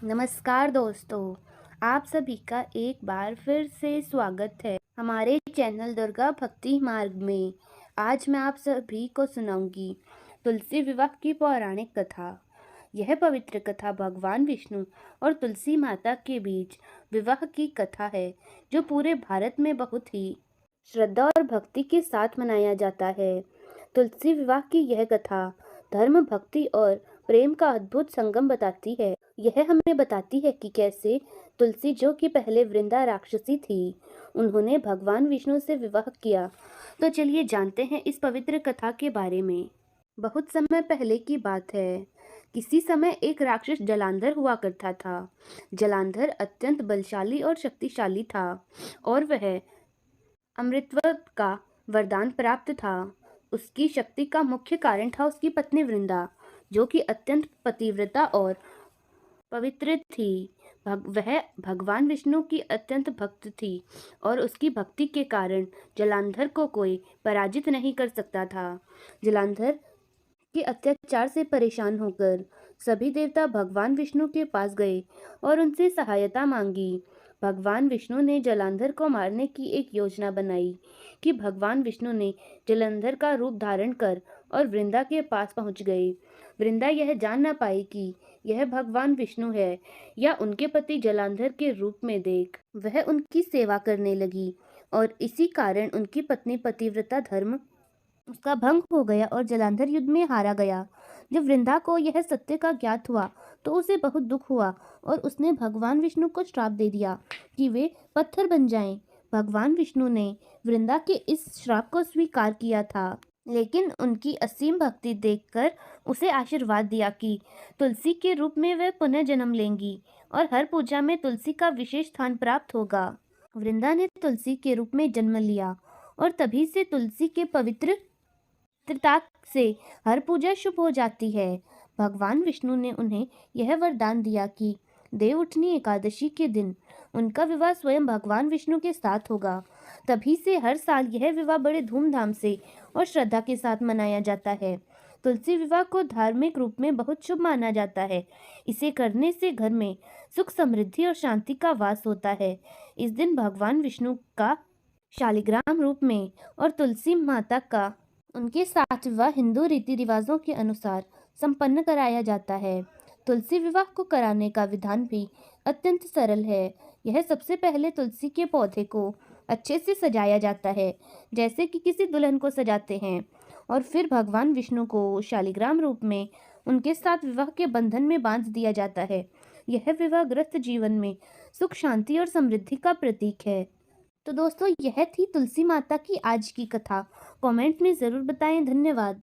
नमस्कार दोस्तों, आप सभी का एक बार फिर से स्वागत है हमारे चैनल दुर्गा भक्ति मार्ग में। आज मैं आप सभी को सुनाऊंगी तुलसी विवाह की पौराणिक कथा। यह पवित्र कथा भगवान विष्णु और तुलसी माता के बीच विवाह की कथा है, जो पूरे भारत में बहुत ही श्रद्धा और भक्ति के साथ मनाया जाता है। तुलसी विवाह की यह कथा धर्म, भक्ति और प्रेम का अद्भुत संगम बताती है। यह हमें बताती है कि कैसे तुलसी, जो कि पहले वृंदा राक्षसी थी, उन्होंने भगवान विष्णु से विवाह किया। तो चलिए जानते हैं इस पवित्र कथा के बारे में। बहुत समय पहले की बात है। किसी समय एक राक्षस जलांधर हुआ करता था। जलांधर अत्यंत बलशाली और शक्तिशाली था और वह अमृतत्व का वरदान प्राप्त था। उसकी शक्ति का मुख्य कारण था उसकी पत्नी वृंदा, जो कि अत्यंत पतिव्रता और पवित्र थी। वह भगवान विष्णु की अत्यंत भक्त थी और उसकी भक्ति के कारण जलांधर को कोई पराजित नहीं कर सकता था। जलांधर के अत्याचार से परेशान होकर सभी देवता भगवान विष्णु के पास गए और उनसे सहायता मांगी। भगवान विष्णु ने जलांधर को मारने की एक योजना बनाई कि भगवान विष्णु ने जलांधर का रूप धारण कर और वृंदा के पास पहुंच गए। वृंदा यह जान न पाई कि यह भगवान विष्णु है या उनके पति जलांधर के रूप में देख वह उनकी सेवा करने लगी और इसी कारण उनकी पत्नी पतिव्रता धर्म उसका भंग हो गया और जलांधर युद्ध में हारा गया। जब वृंदा को यह सत्य का ज्ञात हुआ तो उसे बहुत दुख हुआ और उसने भगवान विष्णु को श्राप दे दिया कि वे पत्थर बन जाएं। भगवान विष्णु ने वृंदा के इस श्राप को स्वीकार किया था, लेकिन उनकी असीम भक्ति देखकर उसे आशीर्वाद दिया कि तुलसी के रूप में वह पुनः जन्म लेंगी और हर पूजा में तुलसी का विशेष स्थान प्राप्त होगा। वृंदा ने तुलसी के रूप में जन्म लिया और तभी से तुलसी के पवित्रता से हर पूजा शुभ हो जाती है। भगवान विष्णु ने उन्हें यह वरदान दिया कि देवउठनी एकादशी के दिन उनका विवाह स्वयं भगवान विष्णु के साथ होगा। तभी से हर साल यह विवाह बड़े धूमधाम से और श्रद्धा के साथ मनाया जाता है। तुलसी विवाह को धार्मिक रूप में बहुत शुभ माना जाता है। इसे करने से घर में सुख, समृद्धि और शांति का वास होता है। इस दिन भगवान विष्णु का शालिग्राम रूप में और तुलसी माता का उनके साथ विवाह हिंदू रीति रिवाजों के अनुसार संपन्न कराया जाता है। तुलसी विवाह को कराने का विधान भी अत्यंत सरल है। यह सबसे पहले तुलसी के पौधे को अच्छे से सजाया जाता है, जैसे कि किसी दुल्हन को सजाते हैं, और फिर भगवान विष्णु को शालिग्राम रूप में उनके साथ विवाह के बंधन में बांध दिया जाता है। यह विवाह ग्रस्त जीवन में सुख, शांति और समृद्धि का प्रतीक है। तो दोस्तों, यह थी तुलसी माता की आज की कथा। कमेंट में ज़रूर बताएं। धन्यवाद।